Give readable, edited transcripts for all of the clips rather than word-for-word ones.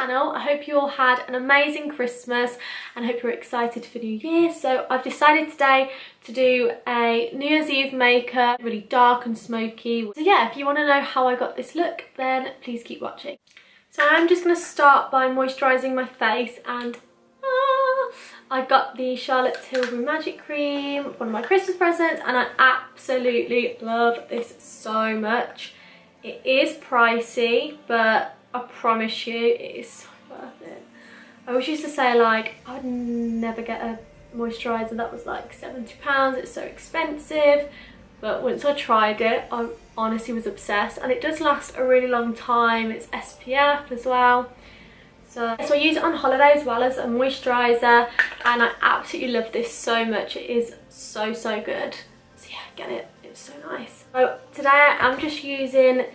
channel. I hope you all had an amazing Christmas and I hope you're excited for New Year. So I've decided today to do a New Year's Eve makeup, really dark and smoky. So yeah, if you want to know how I got this look, then please keep watching. So I'm just going to start by moisturising my face, and I got the Charlotte Tilbury Magic Cream, one of my Christmas presents, and I absolutely love this so much. It is pricey, but I promise you it is so worth it. I always used to say like I'd never get a moisturiser that was like £70, it's so expensive, but once I tried it I honestly was obsessed, and it does last a really long time. It's SPF as well. So I use it on holiday as well as a moisturiser, and I absolutely love this so much. It is so good. So yeah, get it, it's so nice. So today I'm just using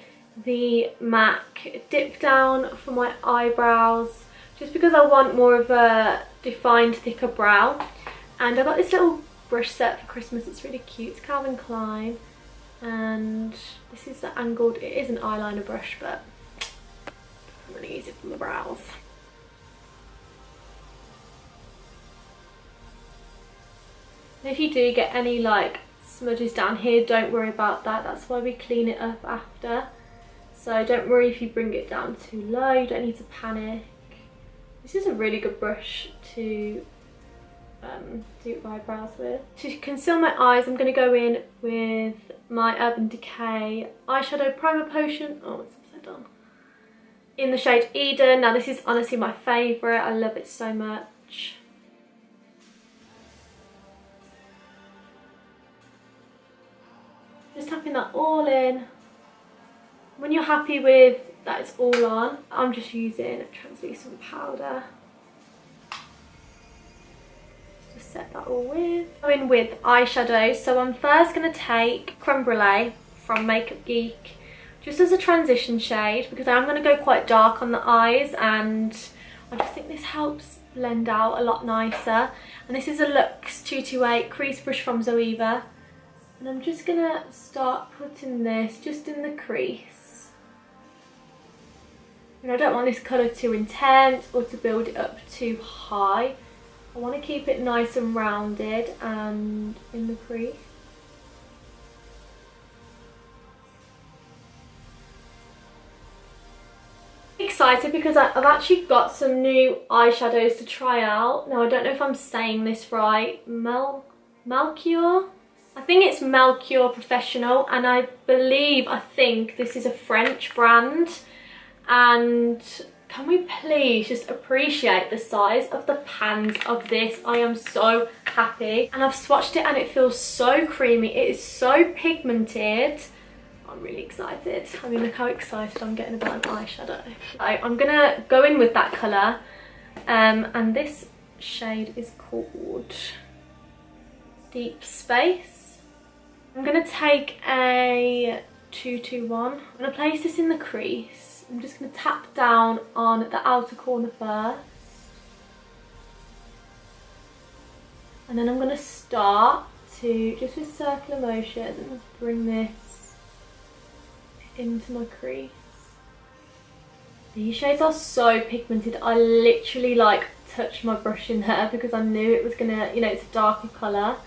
the MAC Dip Down for my eyebrows, just because I want more of a defined, thicker brow. And I got this little brush set for Christmas, it's really cute. It's Calvin Klein, and this is the angled, it is an eyeliner brush, but I'm going to use it for my brows. And if you do get any like smudges down here, don't worry about that. That's why we clean it up after. So don't worry if you bring it down too low, you don't need to panic. This is a really good brush to do eyebrows with. To conceal my eyes, I'm going to go in with my Urban Decay eyeshadow primer potion. Oh, it's upside down. In the shade Eden. Now this is honestly my favourite. I love it so much. Just tapping that all in. When you're happy with that it's all on, I'm just using translucent powder. Just set that all with. Go in with eyeshadows. So I'm first going to take Creme Brulee from Makeup Geek, just as a transition shade, because I'm going to go quite dark on the eyes, and I just think this helps blend out a lot nicer. And this is a Luxe 228 crease brush from Zoeva. And I'm just going to start putting this just in the crease. And I don't want this colour too intense or to build it up too high. I want to keep it nice and rounded and in the crease. Excited because I've actually got some new eyeshadows to try out. Now I don't know if I'm saying this right. Melchior? I think it's Melchior Professional, and I think this is a French brand. And can we please just appreciate the size of the pans of this? I am so happy. And I've swatched it and it feels so creamy. It is so pigmented. I'm really excited. I mean, look how excited I'm getting about an eyeshadow. I'm gonna go in with that colour. And this shade is called Deep Space. I'm going to take a 221. I'm going to place this in the crease. I'm just going to tap down on the outer corner first. And then I'm going to start to, just with circular motions, bring this into my crease. These shades are so pigmented. I literally like touched my brush in there because I knew it was going to, you know, it's a darker colour.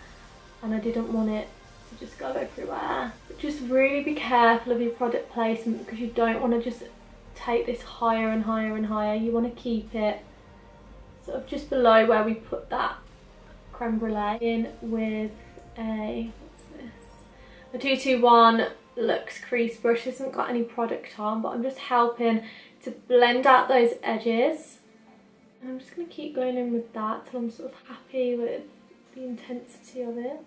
And I didn't want it to just go everywhere. But just really be careful of your product placement, because you don't want to just take this higher and higher and higher. You want to keep it sort of just below where we put that creme brulee. In with a, what's this? The 221 Luxe crease brush. Hasn't got any product on, but I'm just helping to blend out those edges. And I'm just going to keep going in with that till I'm sort of happy with the intensity of it.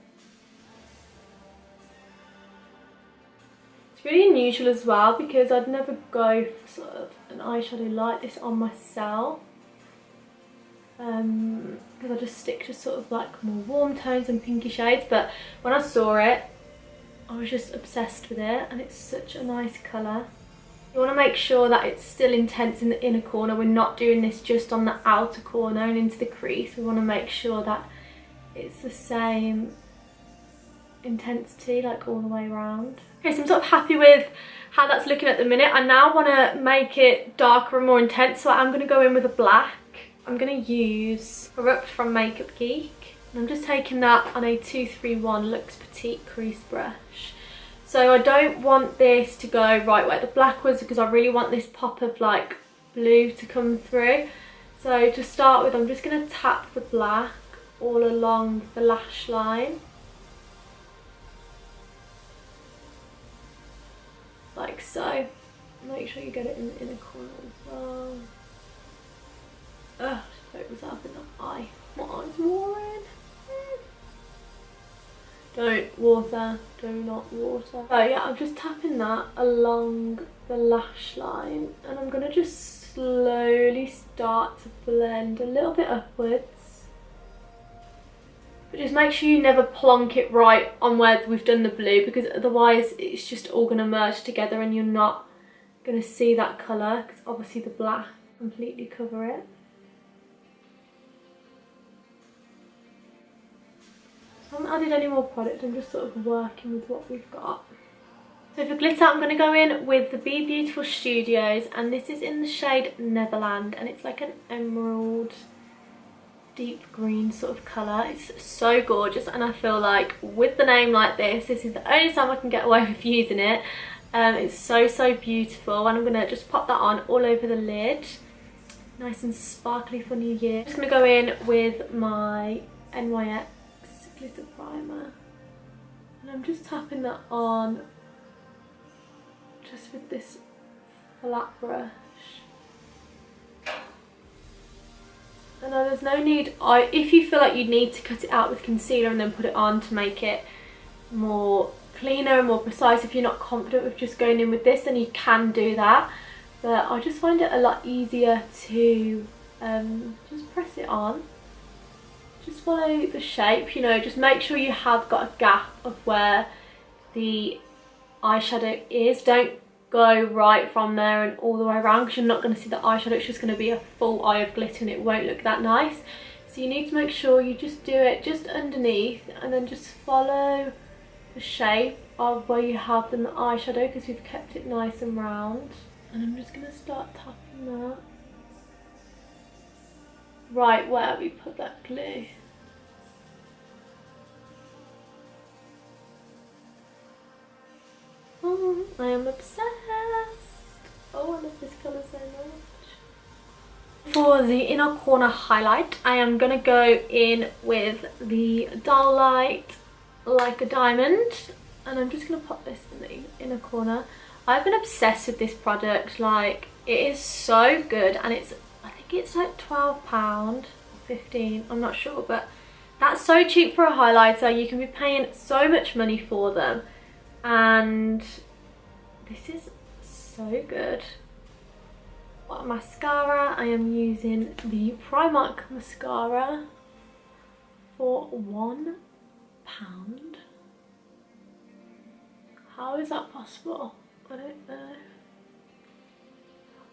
It's really unusual as well, because I'd never go for sort of an eyeshadow like this on myself. Because I just stick to sort of like more warm tones and pinky shades, but when I saw it, I was just obsessed with it, and it's such a nice colour. You want to make sure that it's still intense in the inner corner. We're not doing this just on the outer corner and into the crease. We want to make sure that it's the same intensity like all the way around. Okay, so I'm sort of happy with how that's looking at the minute. I now want to make it darker and more intense, so I'm going to go in with a black. I'm going to use Corrupt from Makeup Geek, and I'm just taking that on a 231 Luxe Petite Crease brush. So I don't want this to go right where the black was, because I really want this pop of like blue to come through. So to start with, I'm just going to tap the black all along the lash line. Like so. Make sure you get it in the inner corner as well. Ugh, focus up in the eye. My eye's watering. Don't water, do not water. So yeah, I'm just tapping that along the lash line, and I'm gonna just slowly start to blend a little bit upwards. But just make sure you never plonk it right on where we've done the blue, because otherwise it's just all gonna merge together and you're not gonna see that colour, because obviously the black completely cover it. I haven't added any more product, I'm just sort of working with what we've got. So for glitter, I'm going to go in with the Be Beautiful Studios, and this is in the shade Neverland, and it's like an emerald deep green sort of colour. It's so gorgeous, and I feel like with the name like this is the only time I can get away with using it. It's so beautiful, and I'm going to just pop that on all over the lid. Nice and sparkly for New Year. I'm just going to go in with my NYX glitter primer, and I'm just tapping that on just with this flat brush. And there's no need, if you feel like you need to cut it out with concealer and then put it on to make it more cleaner and more precise, if you're not confident with just going in with this, then you can do that. But I just find it a lot easier to just press it on. Just follow the shape, you know, just make sure you have got a gap of where the eyeshadow is. Don't go right from there and all the way around, because you're not going to see the eyeshadow. It's just going to be a full eye of glitter and it won't look that nice. So you need to make sure you just do it just underneath, and then just follow the shape of where you have the eyeshadow, because we've kept it nice and round. And I'm just going to start tapping that right where we put that glue. Oh, I am obsessed. Oh, I love this colour so much. For the inner corner highlight, I am going to go in with the Dull Light Like a Diamond, and I'm just going to pop this in the inner corner. I've been obsessed with this product. Like, it is so good, and I think it's like £12 or 15, I'm not sure, but that's so cheap for a highlighter. You can be paying so much money for them, and this is so good. What mascara? I am using the Primark mascara for £1. How is that possible? I don't know.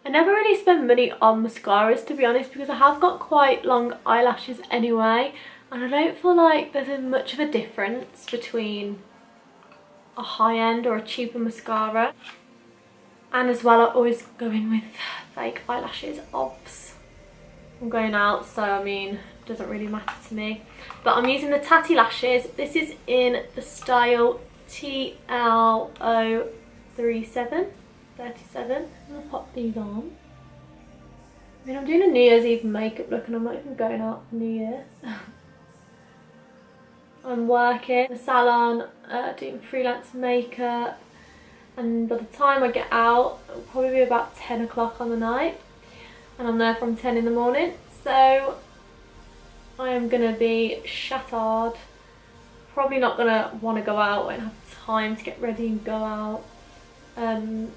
I never really spend money on mascaras, to be honest, because I have got quite long eyelashes anyway, and I don't feel like there's much of a difference between a high-end or a cheaper mascara. And as well, I always go in with fake eyelashes, obvs. I'm going out, so I mean, it doesn't really matter to me. But I'm using the Tatty Lashes. This is in the style TLO37. I'm gonna pop these on. I mean, I'm doing a New Year's Eve makeup look, and I'm not even going out for New Year's. I'm working in the salon, doing freelance makeup, and by the time I get out, it'll probably be about 10 o'clock on the night, and I'm there from 10 in the morning, so I am gonna be shattered. Probably not gonna want to go out, won't have time to get ready and go out. So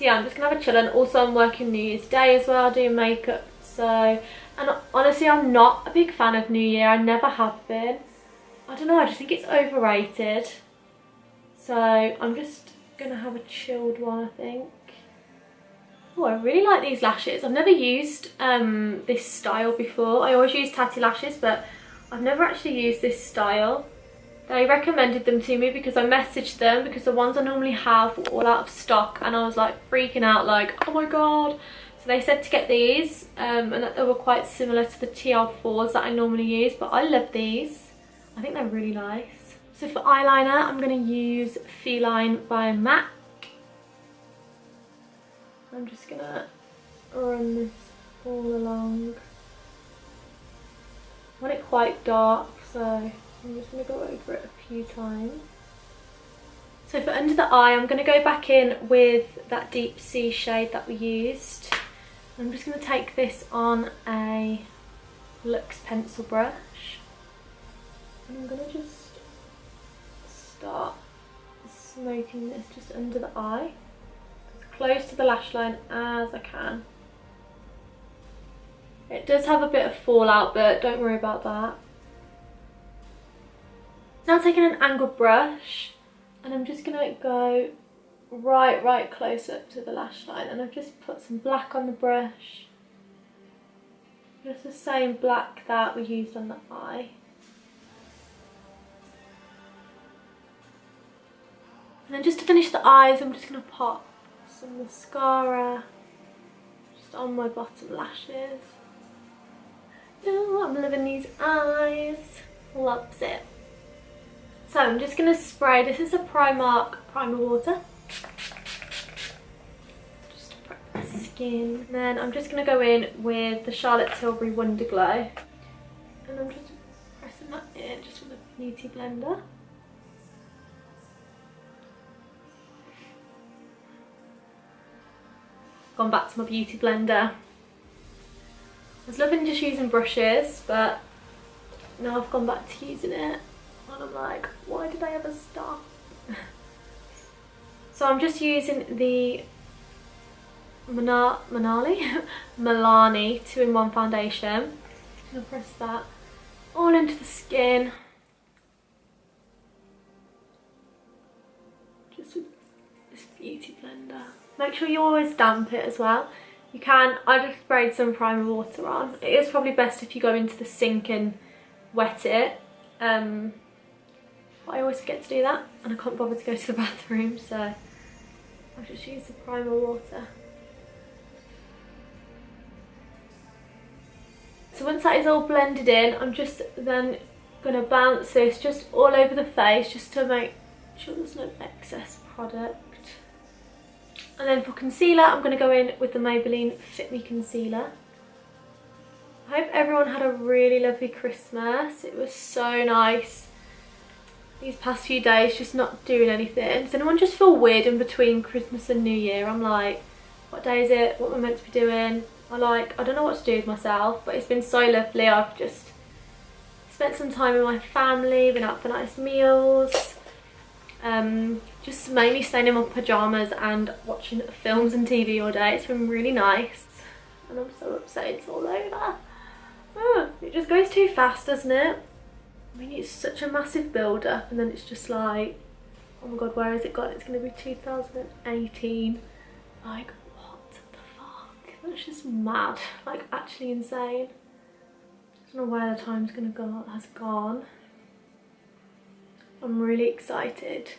yeah, I'm just gonna have a chill, and also I'm working New Year's Day as well, doing makeup. So, and honestly, I'm not a big fan of New Year. I never have been. I don't know, I just think it's overrated. So I'm just gonna have a chilled one, I think. Oh, I really like these lashes. I've never used this style before. I always use Tatty Lashes, but I've never actually used this style. They recommended them to me because I messaged them, because the ones I normally have were all out of stock, and I was like freaking out like, oh my god. So they said to get these, and that they were quite similar to the TL4s that I normally use, but I love these. I think they're really nice. So for eyeliner, I'm going to use Feline by MAC. I'm just going to run this all along. I want it quite dark, so I'm just going to go over it a few times. So for under the eye, I'm going to go back in with that deep sea shade that we used. I'm just going to take this on a Luxe pencil brush, and I'm going to just start smoking this just under the eye, as close to the lash line as I can. It does have a bit of fallout, but don't worry about that. Now taking an angled brush, and I'm just going to go right close up to the lash line, and I've just put some black on the brush, just the same black that we used on the eye. And then just to finish the eyes, I'm just going to pop some mascara just on my bottom lashes. Oh, I'm loving these eyes, loves it. So I'm just going to spray, this is a Primark primer water, just to prep my skin. And then I'm just going to go in with the Charlotte Tilbury Wonder Glow, and I'm just pressing that in just with a beauty blender. Gone back to my beauty blender. I was loving just using brushes, but now I've gone back to using it, and I'm like, why did I ever stop? So I'm just using the Milani 2-in-1 foundation. I'm going to press that all into the skin. Just with this beauty blender. Make sure you always damp it as well. You can, I just sprayed some primer water on. It is probably best if you go into the sink and wet it. But I always forget to do that, and I can't bother to go to the bathroom, so I'll just use the primer water. So once that is all blended in, I'm just then going to bounce this just all over the face, just to make sure there's no excess product. And then for concealer, I'm going to go in with the Maybelline Fit Me Concealer. I hope everyone had a really lovely Christmas. It was so nice these past few days just not doing anything. Does anyone just feel weird in between Christmas and New Year? I'm like, what day is it? What am I meant to be doing? I don't know what to do with myself, but it's been so lovely. I've just spent some time with my family, been out for nice meals. Just mainly staying in my pyjamas and watching films and TV all day. It's been really nice, and I'm so upset it's all over. It just goes too fast, doesn't it? I mean, it's such a massive build up, and then it's just like, oh my god, where has it gone? It's going to be 2018. Like, what the fuck? That's just mad. Like, actually insane. I don't know where the time's going to go. Has gone. I'm really excited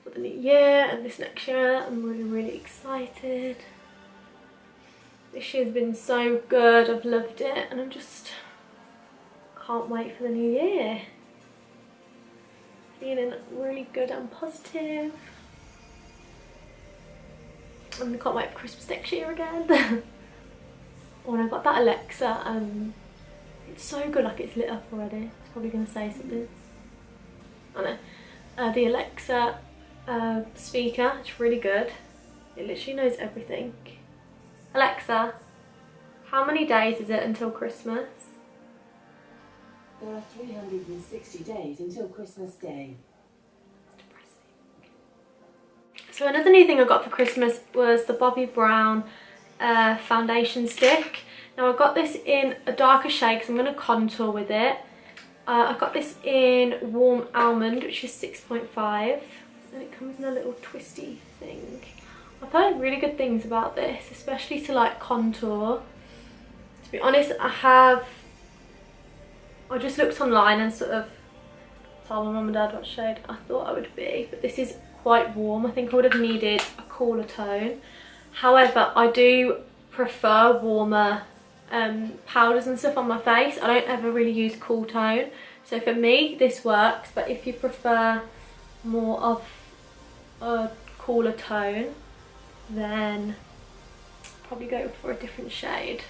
for the new year and this next year. I'm really excited. This year's been so good, I've loved it, and I'm just can't wait for the new year. Feeling really good and positive. And I can't wait for Christmas next year again. Oh, and I got that Alexa, it's so good, like it's lit up already. It's probably going to say something. I know. The Alexa speaker, it's really good. It literally knows everything. Alexa, how many days is it until Christmas? There are 360 days until Christmas Day. That's depressing. So another new thing I got for Christmas was the Bobbi Brown foundation stick. Now I got this in a darker shade because I'm going to contour with it. I got this in Warm Almond, which is 6.5, and it comes in a little twisty thing. I've heard really good things about this, especially to like contour. To be honest, I just looked online and sort of tell my mum and dad what shade I thought I would be, but this is quite warm. I think I would have needed a cooler tone. However, I do prefer warmer powders and stuff on my face. I don't ever really use cool tone, so for me this works. But if you prefer more of a cooler tone, then probably go for a different shade.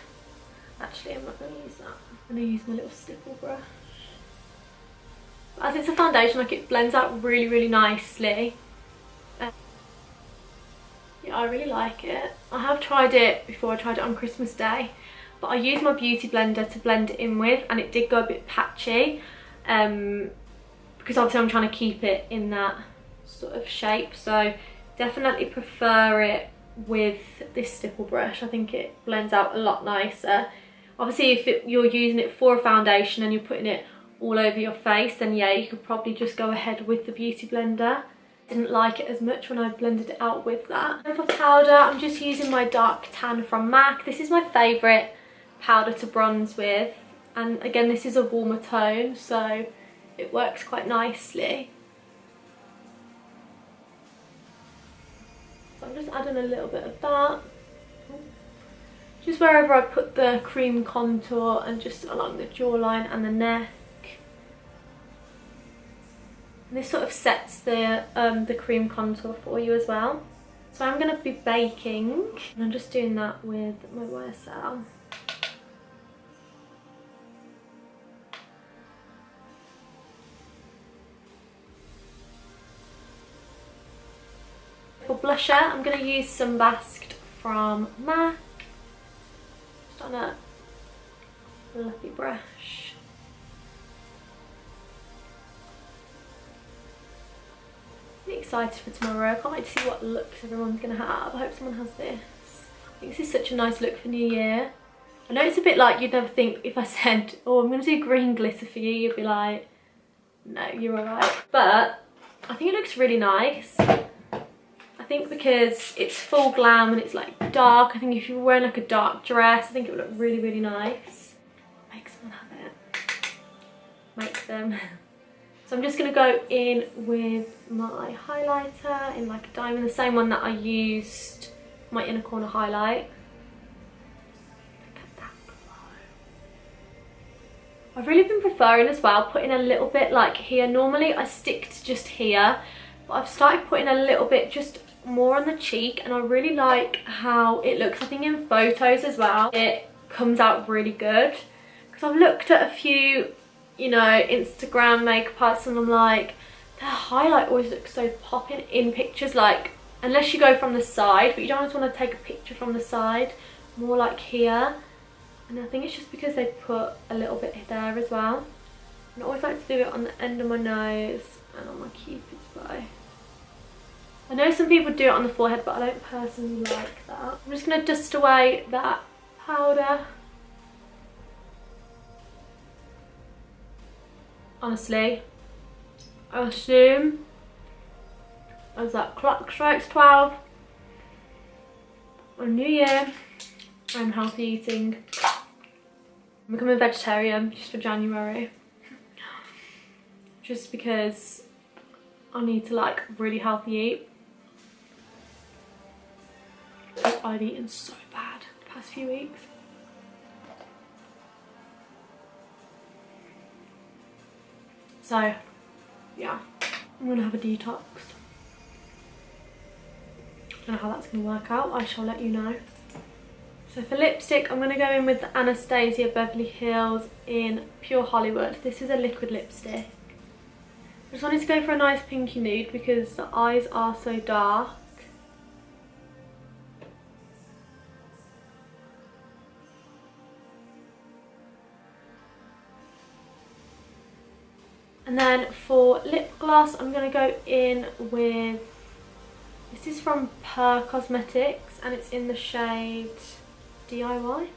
Actually, I'm not going to use that. I'm going to use my little stipple brush. As it's a foundation, like, it blends out really, really nicely. Yeah, I really like it. I have tried it before. I tried it on Christmas Day, but I used my beauty blender to blend it in with, and it did go a bit patchy, because obviously I'm trying to keep it in that sort of shape. So definitely prefer it with this stipple brush. I think it blends out a lot nicer. Obviously, if you're using it for a foundation and you're putting it all over your face, then yeah, you could probably just go ahead with the beauty blender. Didn't like it as much when I blended it out with that. And for powder, I'm just using my dark tan from MAC. This is my favourite powder to bronze with, and again, this is a warmer tone, so it works quite nicely. So I'm just adding a little bit of that, just wherever I put the cream contour and just along the jawline and the neck. And this sort of sets the cream contour for you as well. So I'm going to be baking, and I'm just doing that with my YSL. For blusher, I'm going to use Sunbasked from MAC, just on a fluffy brush. I'm excited for tomorrow. I can't wait to see what looks everyone's going to have. I hope someone has this. I think this is such a nice look for New Year. I know it's a bit like you'd never think if I said, oh, I'm going to do green glitter for you, you'd be like, no, you're alright. But I think it looks really nice. I think because it's full glam and it's like dark, I think if you were wearing like a dark dress, I think it would look really, really nice. Make someone have it. Make them. So I'm just going to go in with my highlighter in like a diamond, the same one that I used for my inner corner highlight. Look at that glow. I've really been preferring as well putting a little bit like here. Normally I stick to just here, but I've started putting a little bit just more on the cheek, and I really like how it looks. I think in photos as well it comes out really good, because I've looked at a few, you know, Instagram makeup artists, and I'm like, their highlight always looks so popping in pictures, like, unless you go from the side, but you don't always want to take a picture from the side, more like here. And I think it's just because they put a little bit there as well. And I always like to do it on the end of my nose and on my cupid's bow. I know some people do it on the forehead, but I don't personally like that. I'm just going to dust away that powder. Honestly, I assume as that clock strikes 12 on New Year, I'm healthy eating. I'm becoming a vegetarian just for January, just because I need to like really healthy eat. I've eaten so bad the past few weeks. So yeah, I'm gonna have a detox. I don't know how that's gonna work out. I shall let you know. So for lipstick, I'm gonna go in with the Anastasia Beverly Hills in Pure Hollywood. This is a liquid lipstick. I just wanted to go for a nice pinky nude because the eyes are so dark. And then for lip gloss, I'm going to go in with, this is from Per Cosmetics, and it's in the shade DIY.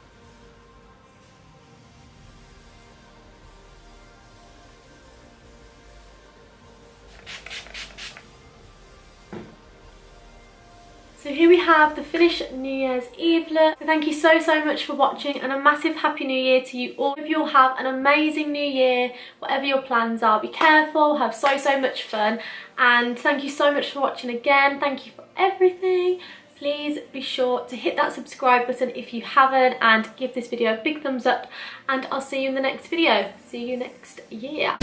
So here we have the finished New Year's Eve look. So thank you so much for watching, and a massive Happy New Year to you all. Hope you all have an amazing new year, whatever your plans are. Be careful, have so much fun, and thank you so much for watching again. Thank you for everything. Please be sure to hit that subscribe button if you haven't, and give this video a big thumbs up, and I'll see you in the next video. See you next year.